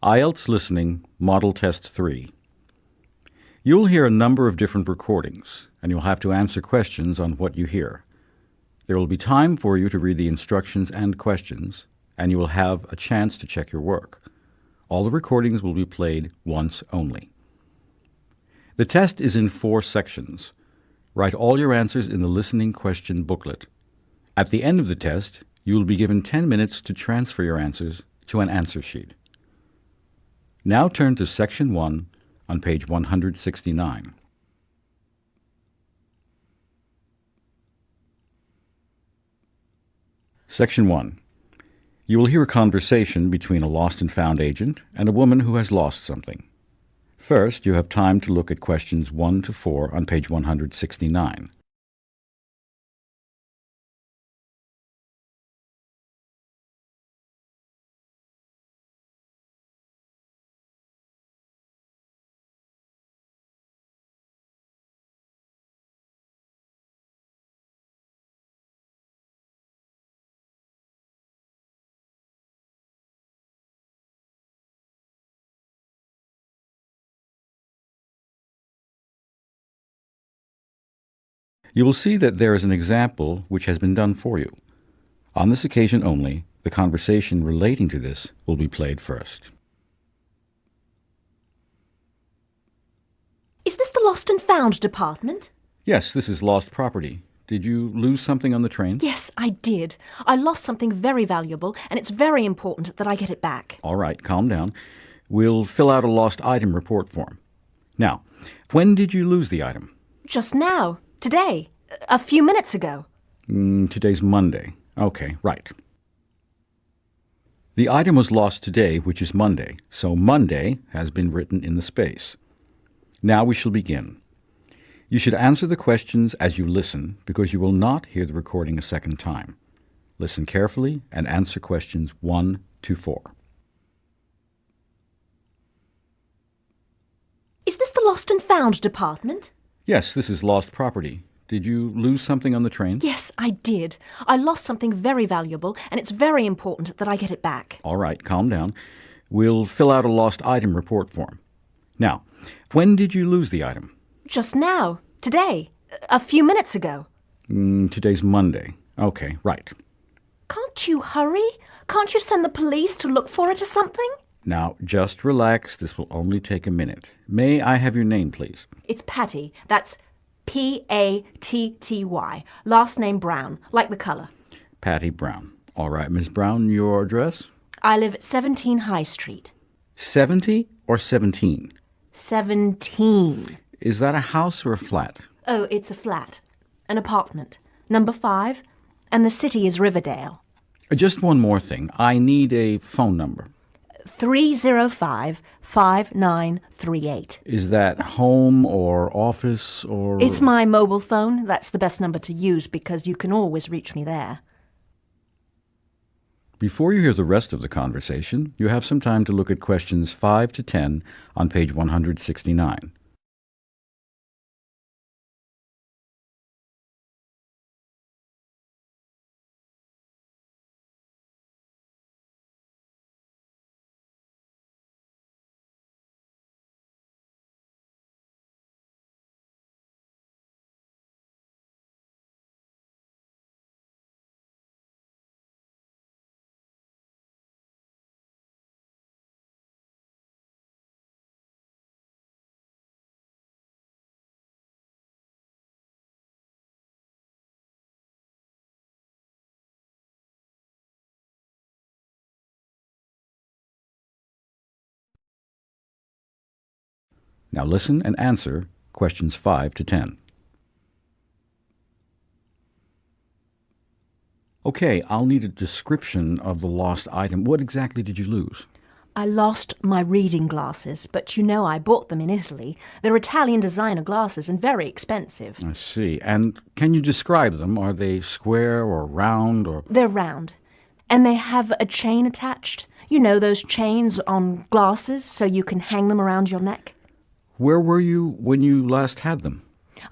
Ielts Listening, Model Test 3. You'll hear a number of different recordings, and you'll have to answer questions on what you hear. There will be time for you to read the instructions and questions, and you will have a chance to check your work. All the recordings will be played once only. The test is in 4 sections. Write all your answers in the listening question booklet. At the end of the test, you will be given 10 minutes to transfer your answers to an answer sheet. Now turn to Section 1 on page 169. Section 1. You will hear a conversation between a lost and found agent and a woman who has lost something. First, you have time to look at questions 1 to 4 on page 169. You will see that there is an example which has been done for you. On this occasion only, the conversation relating to this will be played first. Is this the lost and found department? Yes, this is lost property. Did you lose something on the train? Yes, I did. I lost something very valuable, and it's very important that I get it back. All right, calm down. We'll fill out a lost item report form. Now, when did you lose the item? Just now. Today. A few minutes ago. Today's Monday. Okay, right. The item was lost today, which is Monday, so Monday has been written in the space. Now we shall begin. You should answer the questions as you listen, because you will not hear the recording a second time. Listen carefully and answer questions 1 to 4. Is this the lost and found department? Yes, this is lost property. Did you lose something on the train? Yes, I did. I lost something very valuable, and it's very important that I get it back. All right, calm down. We'll fill out a lost item report form. Now, when did you lose the item? Just now. Today. A few minutes ago. Today's Monday. Okay, right. Can't you hurry? Can't you send the police to look for it or something? Now, just relax. This will only take a minute. May I have your name, please? It's Patty. That's Patty. Last name Brown, like the colour. Patty Brown. All right, Miss Brown, your address? I live at 17 High Street. 70 or 17? 17. Is that a house or a flat? Oh, it's a flat. An apartment. Number 5. And the city is Riverdale. Just one more thing. I need a phone number. 305-5938. Is that home or office or... It's my mobile phone. That's the best number to use because you can always reach me there. Before you hear the rest of the conversation, you have some time to look at questions 5 to 10 on page 169. Now listen and answer questions 5 to 10. Okay, I'll need a description of the lost item. What exactly did you lose? I lost my reading glasses, but you know I bought them in Italy. They're Italian designer glasses and very expensive. I see. And can you describe them? Are they square or round or... They're round. And they have a chain attached. You know, those chains on glasses so you can hang them around your neck. Where were you when you last had them?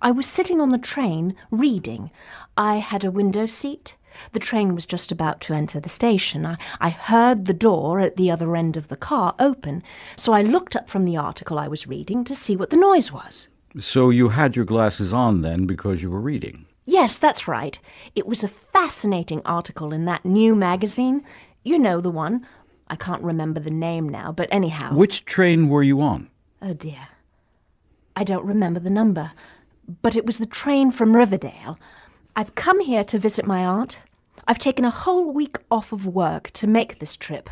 I was sitting on the train reading. I had a window seat. The train was just about to enter the station. I heard the door at the other end of the car open, so I looked up from the article I was reading to see what the noise was. So you had your glasses on then because you were reading. Yes, that's right. It was a fascinating article in that new magazine. You know the one. I can't remember the name now, but anyhow. Which train were you on? Oh dear. I don't remember the number, but it was the train from Riverdale. I've come here to visit my aunt. I've taken a whole week off of work to make this trip.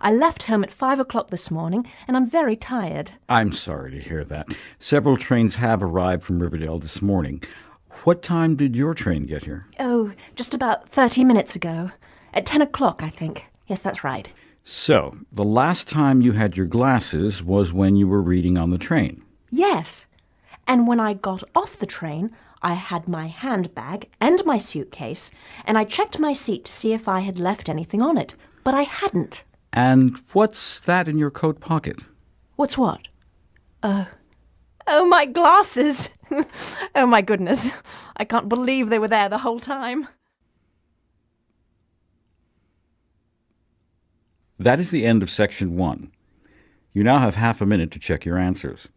I left home at 5 o'clock this morning, and I'm very tired. I'm sorry to hear that. Several trains have arrived from Riverdale this morning. What time did your train get here? Oh, just about 30 minutes ago. At 10 o'clock, I think. Yes, that's right. So, the last time you had your glasses was when you were reading on the train. Yes. And when I got off the train, I had my handbag and my suitcase, and I checked my seat to see if I had left anything on it, but I hadn't. And what's that in your coat pocket? What's what? Oh, my glasses! Oh, my goodness. I can't believe they were there the whole time. That is the end of Section 1. You now have half a minute to check your answers.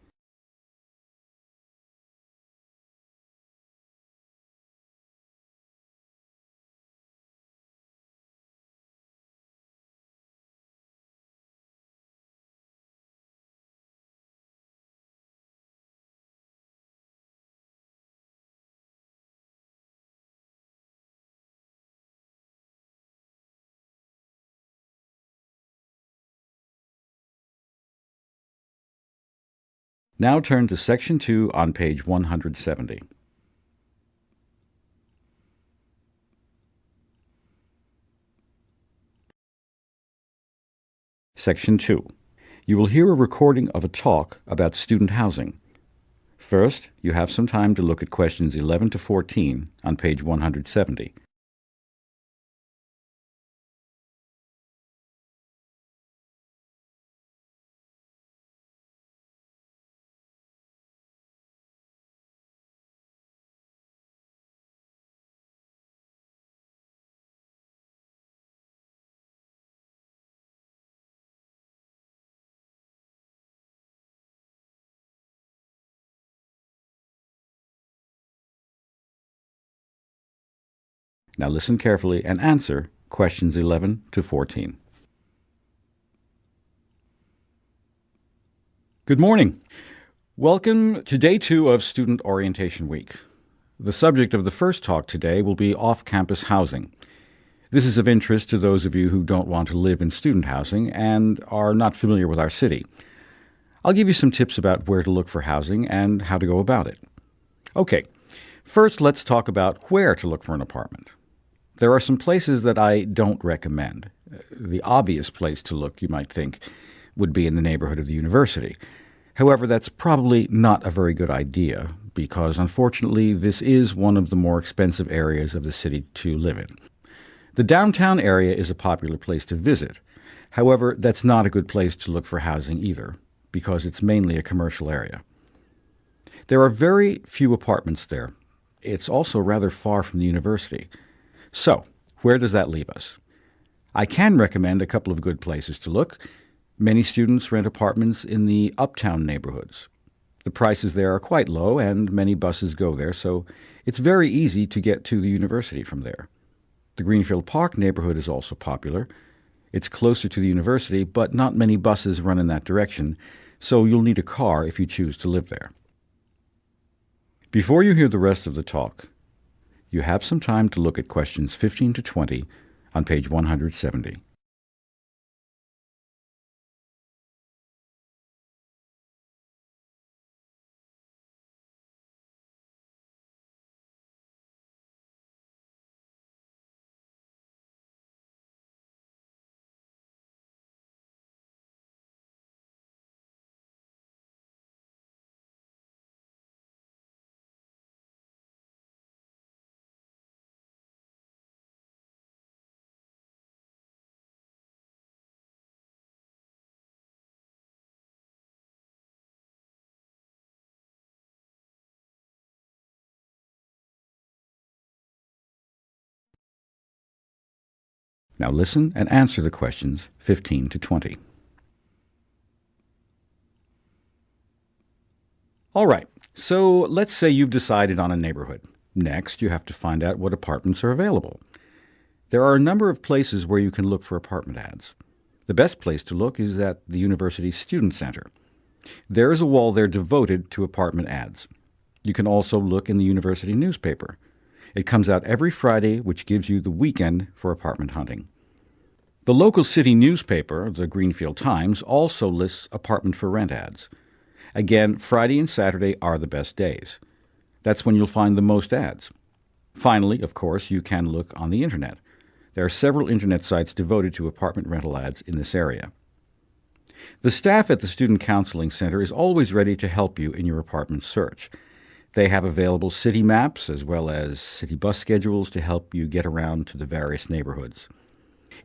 Now turn to Section 2 on page 170. Section 2. You will hear a recording of a talk about student housing. First, you have some time to look at questions 11 to 14 on page 170. Now listen carefully and answer questions 11 to 14. Good morning. Welcome to Day 2 of Student Orientation Week. The subject of the first talk today will be off-campus housing. This is of interest to those of you who don't want to live in student housing and are not familiar with our city. I'll give you some tips about where to look for housing and how to go about it. Okay, first let's talk about where to look for an apartment. There are some places that I don't recommend. The obvious place to look, you might think, would be in the neighborhood of the university. However, that's probably not a very good idea because, unfortunately, this is one of the more expensive areas of the city to live in. The downtown area is a popular place to visit. However, that's not a good place to look for housing either because it's mainly a commercial area. There are very few apartments there. It's also rather far from the university. So, where does that leave us? I can recommend a couple of good places to look. Many students rent apartments in the uptown neighborhoods. The prices there are quite low and many buses go there, so it's very easy to get to the university from there. The Greenfield Park neighborhood is also popular. It's closer to the university, but not many buses run in that direction, so you'll need a car if you choose to live there. Before you hear the rest of the talk, you have some time to look at questions 15 to 20 on page 170. Now listen and answer the questions 15 to 20. All right, so let's say you've decided on a neighborhood. Next, you have to find out what apartments are available. There are a number of places where you can look for apartment ads. The best place to look is at the university's student center. There is a wall there devoted to apartment ads. You can also look in the university newspaper. It comes out every Friday, which gives you the weekend for apartment hunting. The local city newspaper, the Greenfield Times, also lists apartment for rent ads. Again, Friday and Saturday are the best days. That's when you'll find the most ads. Finally, of course, you can look on the internet. There are several internet sites devoted to apartment rental ads in this area. The staff at the Student Counseling Center is always ready to help you in your apartment search. They have available city maps as well as city bus schedules to help you get around to the various neighborhoods.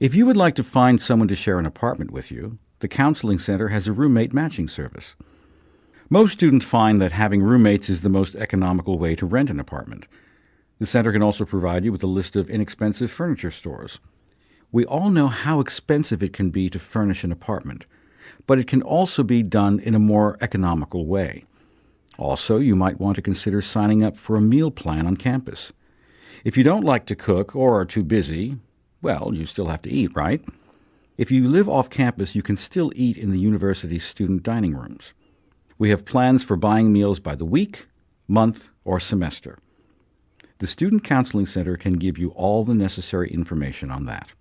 If you would like to find someone to share an apartment with you, the Counseling Center has a roommate matching service. Most students find that having roommates is the most economical way to rent an apartment. The center can also provide you with a list of inexpensive furniture stores. We all know how expensive it can be to furnish an apartment, but it can also be done in a more economical way. Also, you might want to consider signing up for a meal plan on campus. If you don't like to cook or are too busy, well, you still have to eat, right? If you live off campus, you can still eat in the university's student dining rooms. We have plans for buying meals by the week, month, or semester. The Student Counseling Center can give you all the necessary information on that.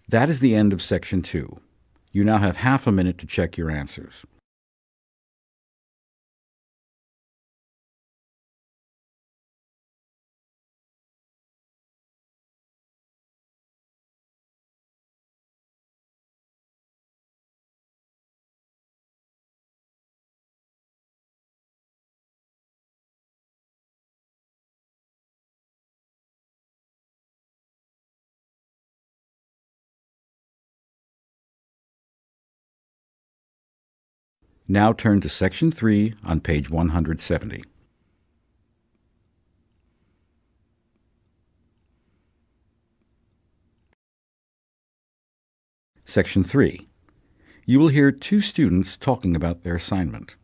That is the end of Section 2. You now have half a minute to check your answers. Now turn to Section 3 on page 170. Section 3. You will hear two students talking about their assignment.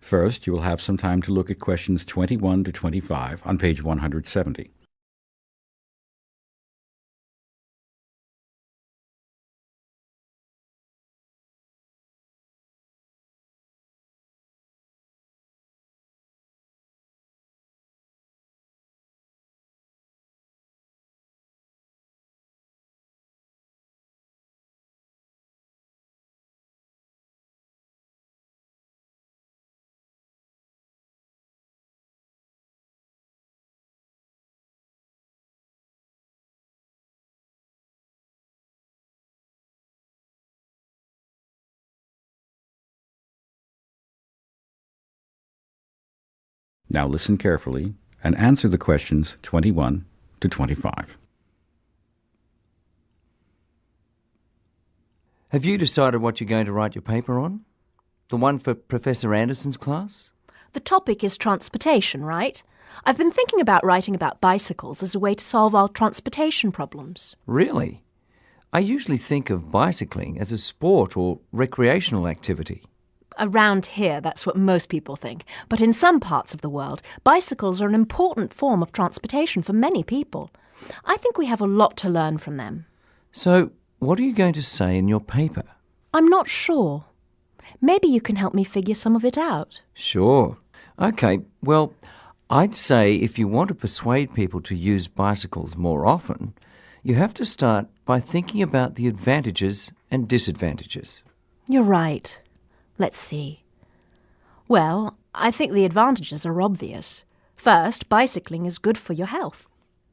First, you will have some time to look at questions 21 to 25 on page 170. Now listen carefully and answer the questions 21 to 25. Have you decided what you're going to write your paper on? The one for Professor Anderson's class? The topic is transportation, right? I've been thinking about writing about bicycles as a way to solve our transportation problems. Really? I usually think of bicycling as a sport or recreational activity. Around here, that's what most people think. But in some parts of the world, bicycles are an important form of transportation for many people. I think we have a lot to learn from them. So, what are you going to say in your paper? I'm not sure. Maybe you can help me figure some of it out. Sure. Okay, well, I'd say if you want to persuade people to use bicycles more often, you have to start by thinking about the advantages and disadvantages. You're right. Let's see. Well, I think the advantages are obvious. First, bicycling is good for your health.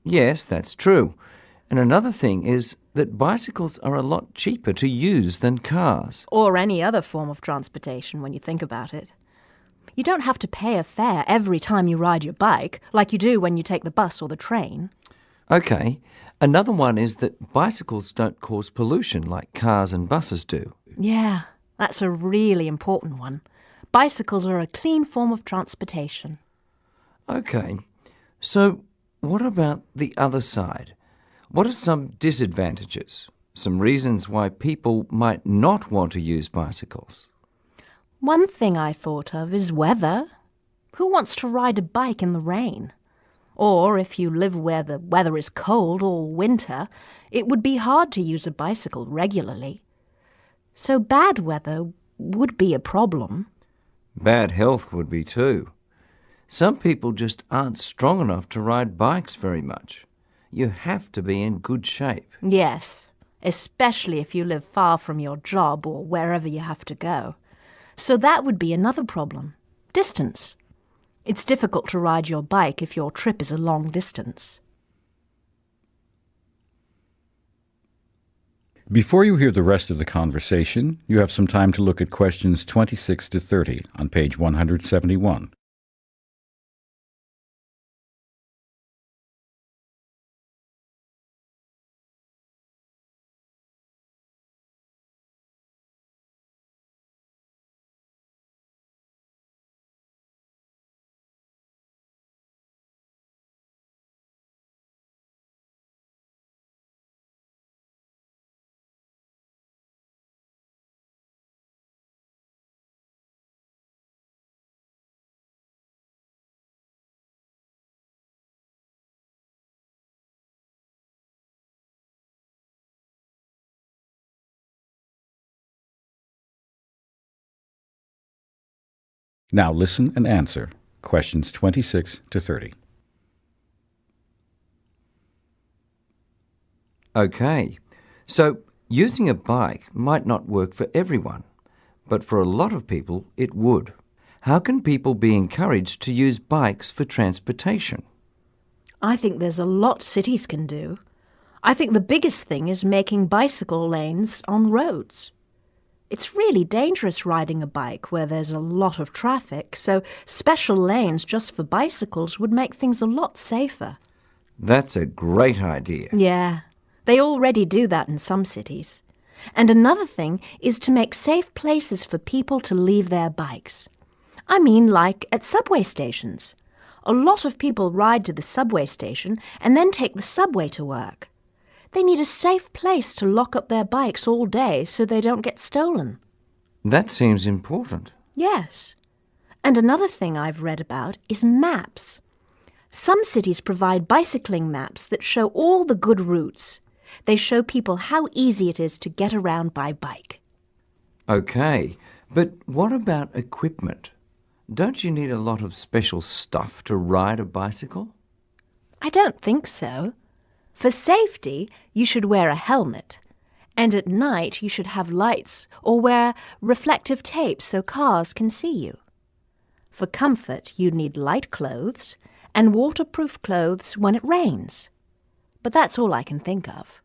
Yes, that's true. And another thing is that bicycles are a lot cheaper to use than cars. Or any other form of transportation when you think about it. You don't have to pay a fare every time you ride your bike, like you do when you take the bus or the train. Okay. Another one is that bicycles don't cause pollution like cars and buses do. Yeah, that's a really important one. Bicycles are a clean form of transportation. Okay. So, what about the other side? What are some disadvantages? Some reasons why people might not want to use bicycles? One thing I thought of is weather. Who wants to ride a bike in the rain? Or if you live where the weather is cold all winter, it would be hard to use a bicycle regularly. So bad weather would be a problem. Bad health would be too. Some people just aren't strong enough to ride bikes very much. You have to be in good shape. Yes, especially if you live far from your job or wherever you have to go. So that would be another problem. Distance. It's difficult to ride your bike if your trip is a long distance. Before you hear the rest of the conversation, you have some time to look at questions 26 to 30 on page 171. Now listen and answer questions 26 to 30. Okay, so using a bike might not work for everyone, but for a lot of people it would. How can people be encouraged to use bikes for transportation? I think there's a lot cities can do. I think the biggest thing is making bicycle lanes on roads. It's really dangerous riding a bike where there's a lot of traffic, so special lanes just for bicycles would make things a lot safer. That's a great idea. Yeah, they already do that in some cities. And another thing is to make safe places for people to leave their bikes. I mean, like at subway stations. A lot of people ride to the subway station and then take the subway to work. They need a safe place to lock up their bikes all day so they don't get stolen. That seems important. Yes. And another thing I've read about is maps. Some cities provide bicycling maps that show all the good routes. They show people how easy it is to get around by bike. Okay, but what about equipment? Don't you need a lot of special stuff to ride a bicycle? I don't think so. For safety, you should wear a helmet. And at night, you should have lights or wear reflective tape so cars can see you. For comfort, you need light clothes and waterproof clothes when it rains. But that's all I can think of.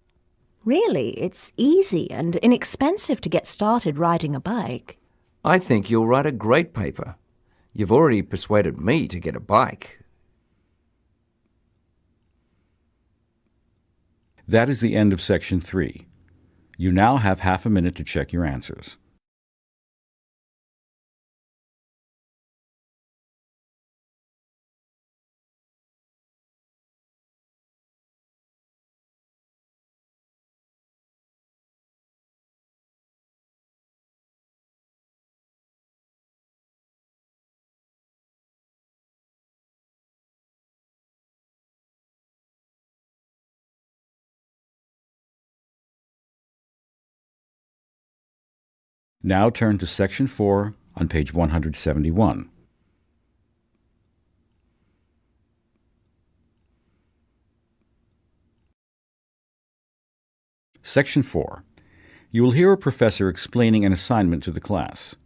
Really, it's easy and inexpensive to get started riding a bike. I think you'll write a great paper. You've already persuaded me to get a bike. That is the end of section 3. You now have half a minute to check your answers. Now turn to section 4 on page 171. Section 4. You will hear a professor explaining an assignment to the class.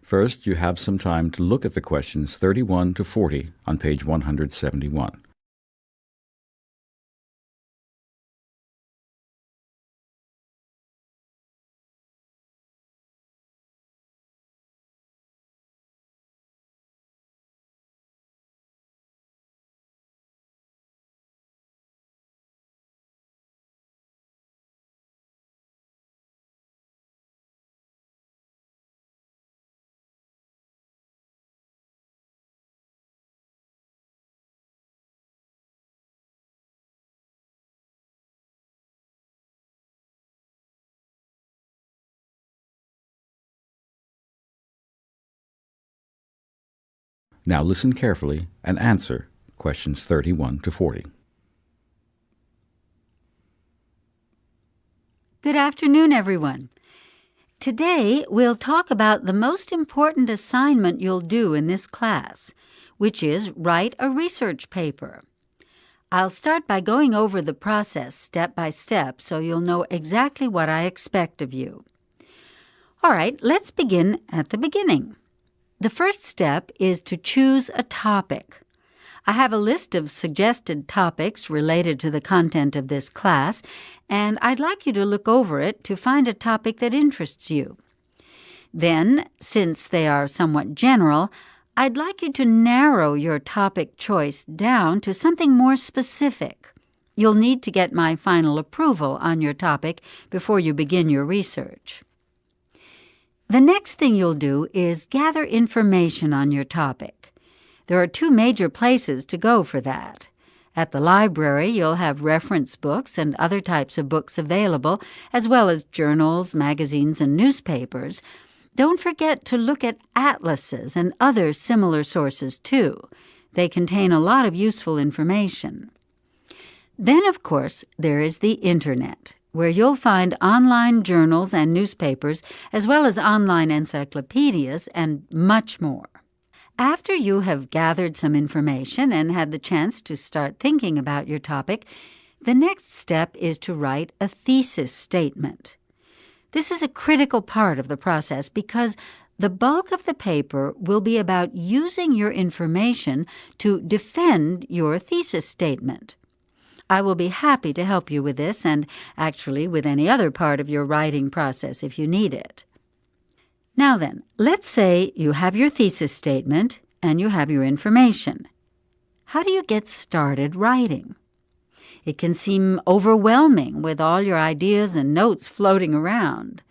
First, you have some time to look at the questions 31 to 40 on page 171. Now listen carefully and answer questions 31 to 40. Good afternoon, everyone. Today, we'll talk about the most important assignment you'll do in this class, which is write a research paper. I'll start by going over the process step by step so you'll know exactly what I expect of you. All right, let's begin at the beginning. The first step is to choose a topic. I have a list of suggested topics related to the content of this class, and I'd like you to look over it to find a topic that interests you. Then, since they are somewhat general, I'd like you to narrow your topic choice down to something more specific. You'll need to get my final approval on your topic before you begin your research. The next thing you'll do is gather information on your topic. There are two major places to go for that. At the library, you'll have reference books and other types of books available, as well as journals, magazines, and newspapers. Don't forget to look at atlases and other similar sources, too. They contain a lot of useful information. Then, of course, there is the Internet, where you'll find online journals and newspapers, as well as online encyclopedias and much more. After you have gathered some information and had the chance to start thinking about your topic, the next step is to write a thesis statement. This is a critical part of the process because the bulk of the paper will be about using your information to defend your thesis statement. I will be happy to help you with this and actually with any other part of your writing process if you need it. Now then, let's say you have your thesis statement and you have your information. How do you get started writing? It can seem overwhelming with all your ideas and notes floating around.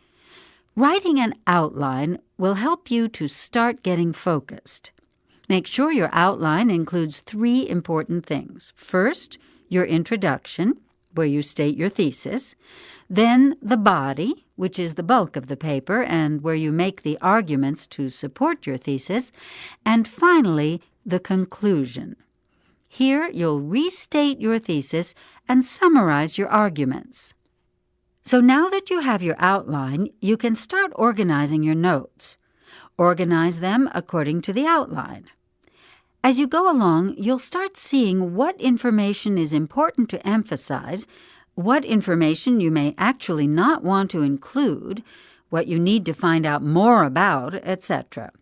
Writing an outline will help you to start getting focused. Make sure your outline includes 3 important things. First, your introduction, where you state your thesis. Then the body, which is the bulk of the paper and where you make the arguments to support your thesis. And finally, the conclusion. Here, you'll restate your thesis and summarize your arguments. So now that you have your outline, you can start organizing your notes. Organize them according to the outline. As you go along, you'll start seeing what information is important to emphasize, what information you may actually not want to include, what you need to find out more about, etc.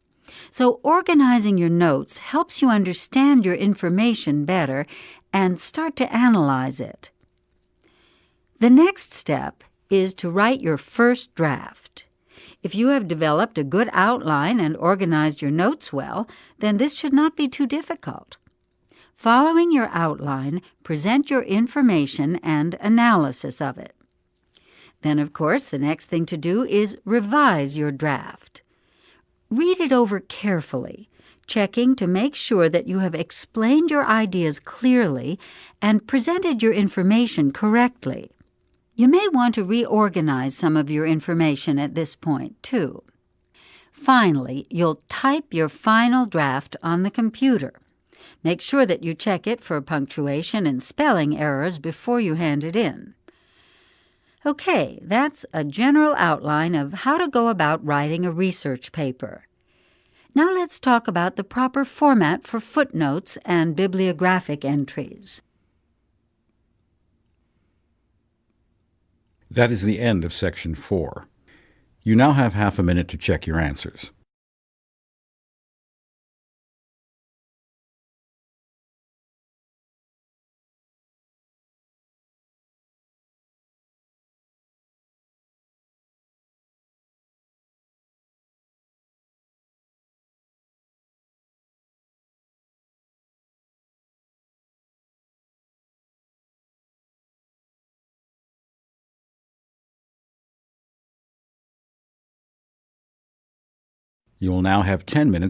So organizing your notes helps you understand your information better and start to analyze it. The next step is to write your first draft. If you have developed a good outline and organized your notes well, then this should not be too difficult. Following your outline, present your information and analysis of it. Then, of course, the next thing to do is revise your draft. Read it over carefully, checking to make sure that you have explained your ideas clearly and presented your information correctly. You may want to reorganize some of your information at this point, too. Finally, you'll type your final draft on the computer. Make sure that you check it for punctuation and spelling errors before you hand it in. Okay, that's a general outline of how to go about writing a research paper. Now let's talk about the proper format for footnotes and bibliographic entries. That is the end of Section 4. You now have half a minute to check your answers. You will now have 10 minutes